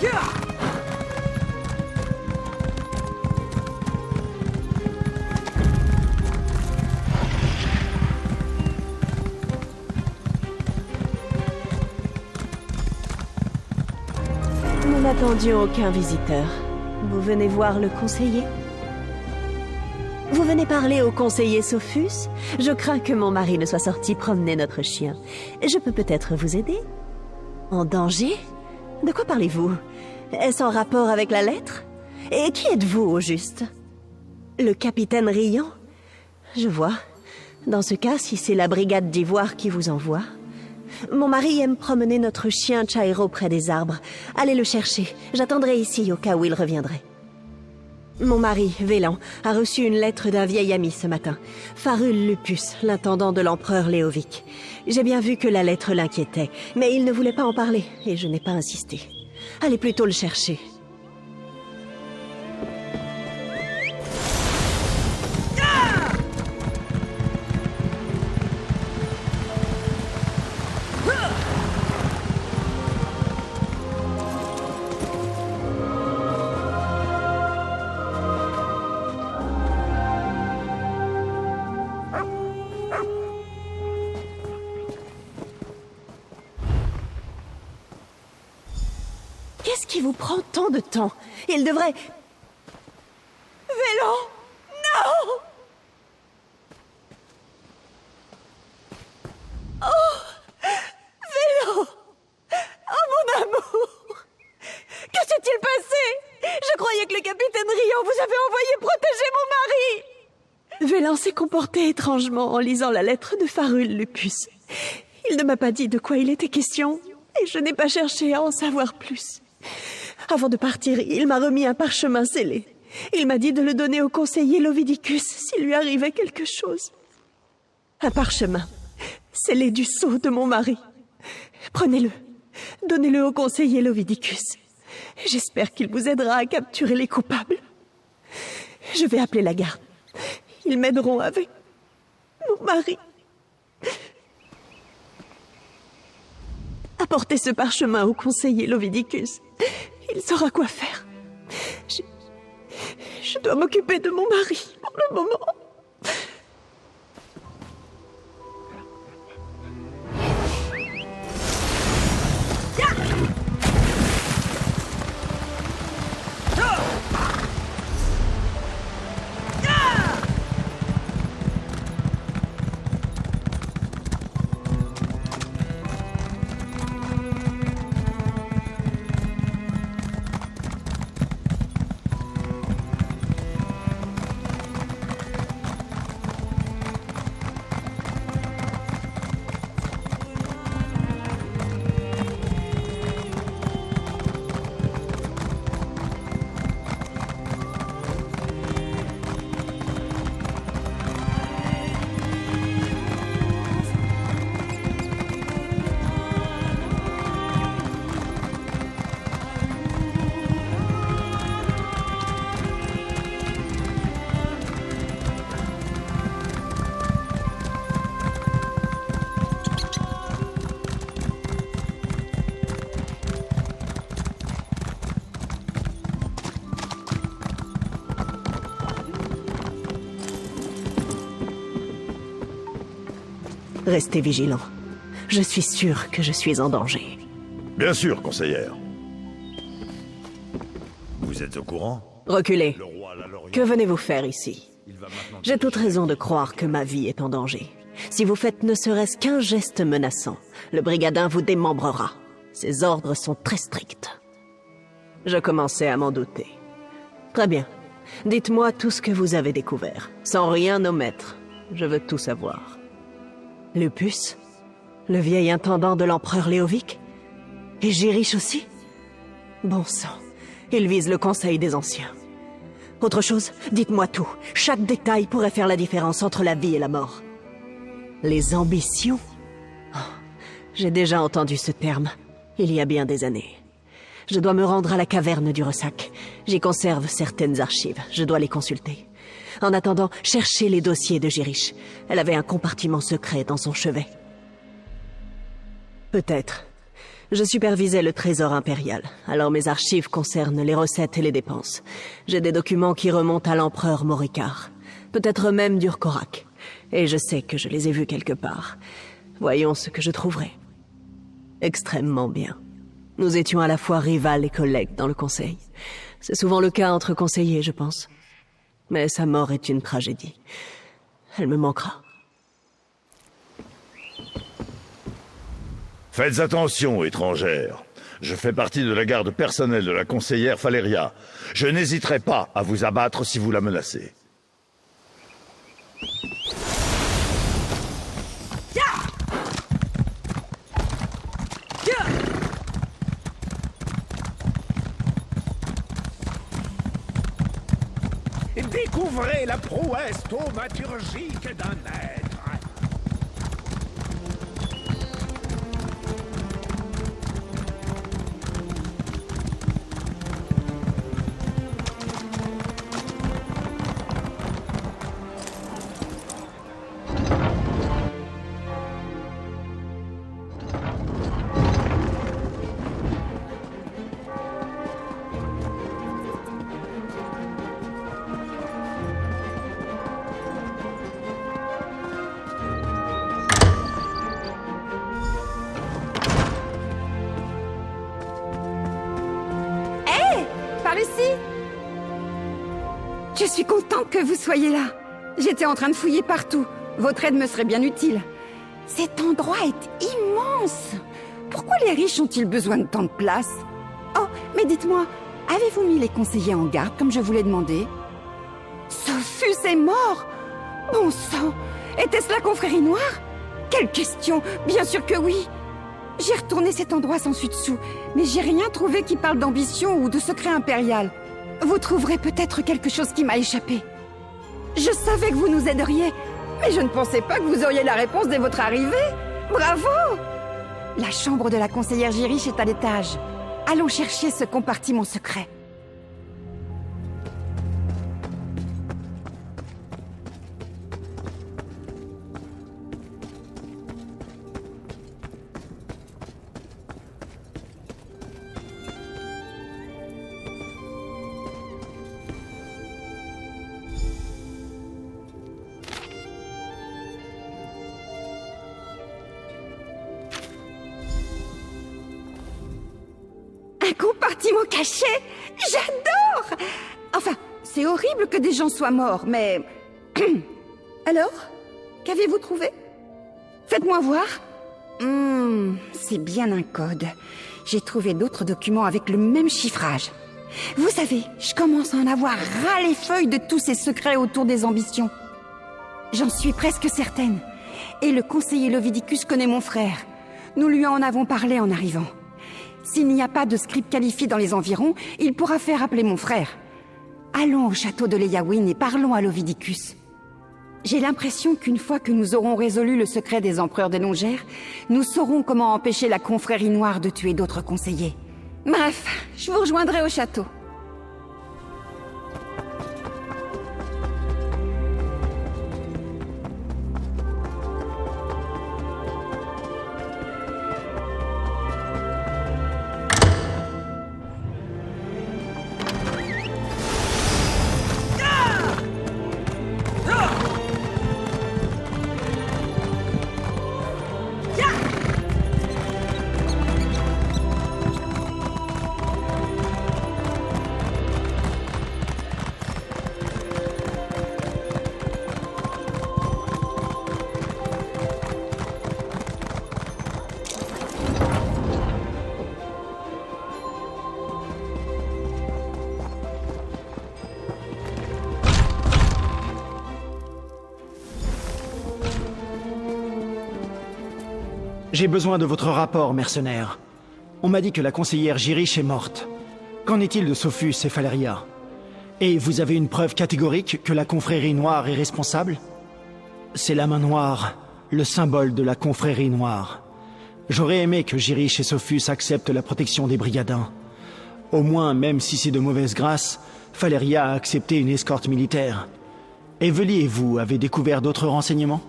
Nous n'attendions aucun visiteur. Vous venez voir le conseiller? Vous venez parler au conseiller Sophus? Je crains que mon mari ne soit sorti promener notre chien. Je peux peut-être vous aider? En danger? De quoi parlez-vous? Est-ce en rapport avec la lettre? Et qui êtes-vous, au juste? Le capitaine Riant? Je vois. Dans ce cas, si c'est la brigade d'Ivoire qui vous envoie... Mon mari aime promener notre chien Chairo près des arbres. Allez le chercher. J'attendrai ici au cas où il reviendrait. Mon mari, Vélan, a reçu une lettre d'un vieil ami ce matin. Farul Lupus, l'intendant de l'empereur Léovic. J'ai bien vu que la lettre l'inquiétait, mais il ne voulait pas en parler, et je n'ai pas insisté. Allez plutôt le chercher. Qu'est-ce qui vous prend tant de temps? Il devrait... Vélan! Non! Oh! Vélan! Oh, mon amour! Que s'est-il passé? Je croyais que le capitaine Riant vous avait envoyé protéger mon mari! Vélan s'est comporté étrangement en lisant la lettre de Farul Lupus. Il ne m'a pas dit de quoi il était question, et je n'ai pas cherché à en savoir plus. Avant de partir, il m'a remis un parchemin scellé. Il m'a dit de le donner au conseiller Lovidicus s'il lui arrivait quelque chose. Un parchemin scellé du sceau de mon mari. Prenez-le. Donnez-le au conseiller Lovidicus. J'espère qu'il vous aidera à capturer les coupables. Je vais appeler la garde. Ils m'aideront avec mon mari. Apportez ce parchemin au conseiller Lovidicus. Il saura quoi faire. Je dois m'occuper de mon mari pour le moment. Restez vigilants. Je suis sûre que je suis en danger. Bien sûr, conseillère. Vous êtes au courant? Reculez. Le roi Lalorian... Que venez-vous faire ici? Il va maintenant... J'ai toute raison de croire que ma vie est en danger. Si vous faites ne serait-ce qu'un geste menaçant, le brigadin vous démembrera. Ses ordres sont très stricts. Je commençais à m'en douter. Très bien. Dites-moi tout ce que vous avez découvert, sans rien omettre. Je veux tout savoir. Lupus? Le vieil intendant de l'empereur Léovic? Et Jirish aussi? Bon sang, il vise le conseil des anciens. Autre chose, dites-moi tout. Chaque détail pourrait faire la différence entre la vie et la mort. Les ambitions? Oh, j'ai déjà entendu ce terme, il y a bien des années. Je dois me rendre à la caverne du Ressac. J'y conserve certaines archives, je dois les consulter. En attendant, cherchez les dossiers de Jirish. Elle avait un compartiment secret dans son chevet. Peut-être. Je supervisais le trésor impérial, alors mes archives concernent les recettes et les dépenses. J'ai des documents qui remontent à l'empereur Morikar, peut-être même d'Urkorak, et je sais que je les ai vus quelque part. Voyons ce que je trouverai. Extrêmement bien. Nous étions à la fois rivales et collègues dans le conseil. C'est souvent le cas entre conseillers, je pense. Mais sa mort est une tragédie. Elle me manquera. Faites attention, étrangère. Je fais partie de la garde personnelle de la conseillère Faleria. Je n'hésiterai pas à vous abattre si vous la menacez. Découvrez la prouesse thaumaturgique d'un être. Lucie! Je suis contente que vous soyez là. J'étais en train de fouiller partout. Votre aide me serait bien utile. Cet endroit est immense. Pourquoi les riches ont-ils besoin de tant de place? Oh, mais dites-moi, avez-vous mis les conseillers en garde comme je vous l'ai demandé? Sophus est mort! Bon sang! Était-ce la confrérie noire? Quelle question! Bien sûr que oui! J'ai retourné cet endroit sans suite dessous, mais j'ai rien trouvé qui parle d'ambition ou de secret impérial. Vous trouverez peut-être quelque chose qui m'a échappé. Je savais que vous nous aideriez, mais je ne pensais pas que vous auriez la réponse dès votre arrivée. Bravo! La chambre de la conseillère Jirich est à l'étage. Allons chercher ce compartiment secret. Un compartiment caché? J'adore! Enfin, c'est horrible que des gens soient morts, mais... Alors? Qu'avez-vous trouvé? Faites-moi voir. C'est bien un code. J'ai trouvé d'autres documents avec le même chiffrage. Vous savez, je commence à en avoir ras les feuilles de tous ces secrets autour des ambitions. J'en suis presque certaine. Et le conseiller Lovidicus connaît mon frère. Nous lui en avons parlé en arrivant. S'il n'y a pas de script qualifié dans les environs, il pourra faire appeler mon frère. Allons au château de Leyawiin et parlons à Lovidicus. J'ai l'impression qu'une fois que nous aurons résolu le secret des empereurs des Longères, nous saurons comment empêcher la confrérie noire de tuer d'autres conseillers. Bref, je vous rejoindrai au château. J'ai besoin de votre rapport, mercenaire. On m'a dit que la conseillère Jirich est morte. Qu'en est-il de Sophus et Faleria? Et vous avez une preuve catégorique que la confrérie noire est responsable? C'est la main noire, le symbole de la confrérie noire. J'aurais aimé que Jirich et Sophus acceptent la protection des brigadins. Au moins, même si c'est de mauvaise grâce, Faleria a accepté une escorte militaire. Evely et vous avez découvert d'autres renseignements?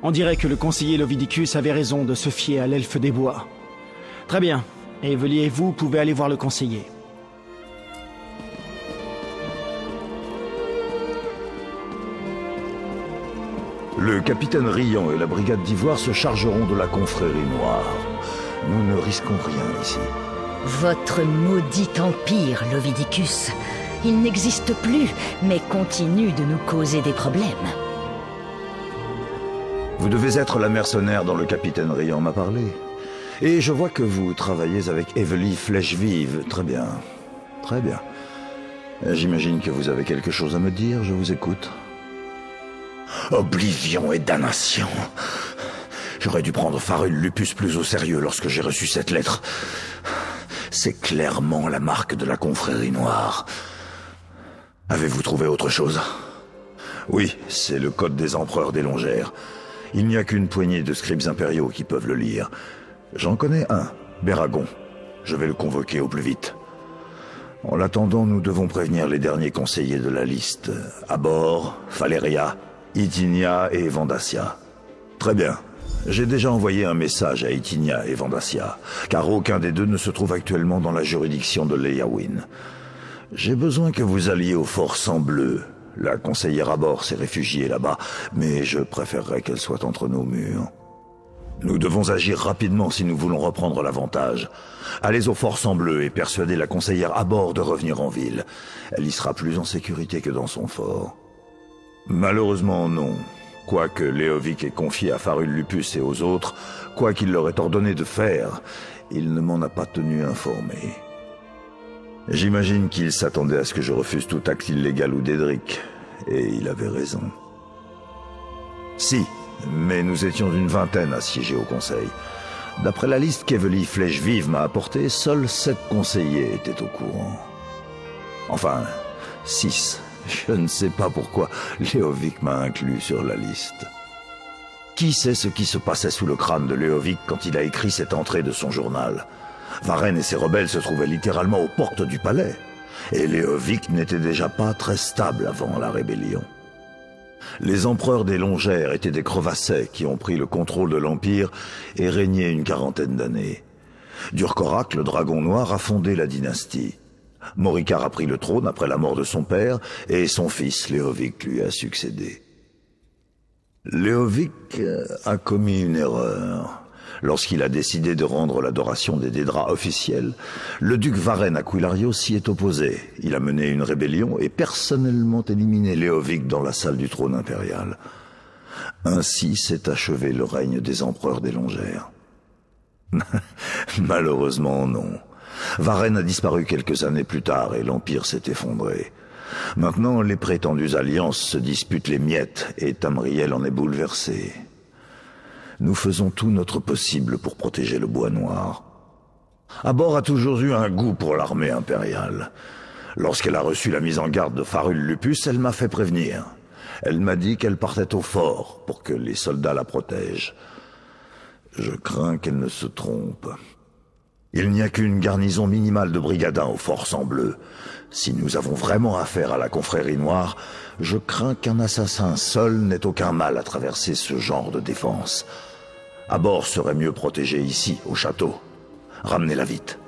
On dirait que le conseiller Lovidicus avait raison de se fier à l'elfe des bois. Très bien. Evely et vous pouvez aller voir le conseiller. Le capitaine Riant et la brigade d'Ivoire se chargeront de la confrérie noire. Nous ne risquons rien ici. Votre maudit empire, Lovidicus. Il n'existe plus, mais continue de nous causer des problèmes. Vous devez être la mercenaire dont le capitaine Riant m'a parlé. Et je vois que vous travaillez avec Evely Flèche-Vive. Très bien. Très bien. J'imagine que vous avez quelque chose à me dire, je vous écoute. Oblivion et damnation. J'aurais dû prendre Farul Lupus plus au sérieux lorsque j'ai reçu cette lettre. C'est clairement la marque de la confrérie noire. Avez-vous trouvé autre chose? Oui, c'est le code des empereurs des Longères. Il n'y a qu'une poignée de scribes impériaux qui peuvent le lire. J'en connais un, Béragon. Je vais le convoquer au plus vite. En l'attendant, nous devons prévenir les derniers conseillers de la liste. Abor, Faleria, Itinia et Vendacia. Très bien. J'ai déjà envoyé un message à Itinia et Vendacia, car aucun des deux ne se trouve actuellement dans la juridiction de Leyawiin. J'ai besoin que vous alliez au Fort Sang Bleu. La conseillère Abor s'est réfugiée là-bas, mais je préférerais qu'elle soit entre nos murs. Nous devons agir rapidement si nous voulons reprendre l'avantage. Allez au Fort Sang Bleu et persuadez la conseillère Abor de revenir en ville. Elle y sera plus en sécurité que dans son fort. Malheureusement, non. Quoique Leovic ait confié à Farul Lupus et aux autres, quoi qu'il leur ait ordonné de faire, il ne m'en a pas tenu informé. J'imagine qu'il s'attendait à ce que je refuse tout acte illégal ou d'Edric, et il avait raison. Si, mais nous étions une vingtaine à siéger au conseil. D'après la liste qu'Evely Flèche-Vive m'a apportée, seuls 7 conseillers étaient au courant. Enfin, 6. Je ne sais pas pourquoi Leovic m'a inclus sur la liste. Qui sait ce qui se passait sous le crâne de Leovic quand il a écrit cette entrée de son journal? Varenne et ses rebelles se trouvaient littéralement aux portes du palais, et Leovic n'était déjà pas très stable avant la rébellion. Les empereurs des Longères étaient des crevassets qui ont pris le contrôle de l'Empire et régné une quarantaine d'années. Durkorak, le dragon noir, a fondé la dynastie. Morikar a pris le trône après la mort de son père, et son fils, Leovic, lui a succédé. Leovic a commis une erreur. Lorsqu'il a décidé de rendre l'adoration des Dédras officielle, le duc Varenne Aquilario s'y est opposé. Il a mené une rébellion et personnellement éliminé Leovic dans la salle du trône impérial. Ainsi s'est achevé le règne des empereurs des Longères. Malheureusement, non. Varenne a disparu quelques années plus tard et l'Empire s'est effondré. Maintenant, les prétendues alliances se disputent les miettes et Tamriel en est bouleversé. Nous faisons tout notre possible pour protéger le bois noir. Abor a toujours eu un goût pour l'armée impériale. Lorsqu'elle a reçu la mise en garde de Farul Lupus, elle m'a fait prévenir. Elle m'a dit qu'elle partait au fort pour que les soldats la protègent. Je crains qu'elle ne se trompe. Il n'y a qu'une garnison minimale de brigadins au Fort Sang Bleu. Si nous avons vraiment affaire à la confrérie noire, je crains qu'un assassin seul n'ait aucun mal à traverser ce genre de défense. Abor serait mieux protégé ici, au château. Ramenez-la vite.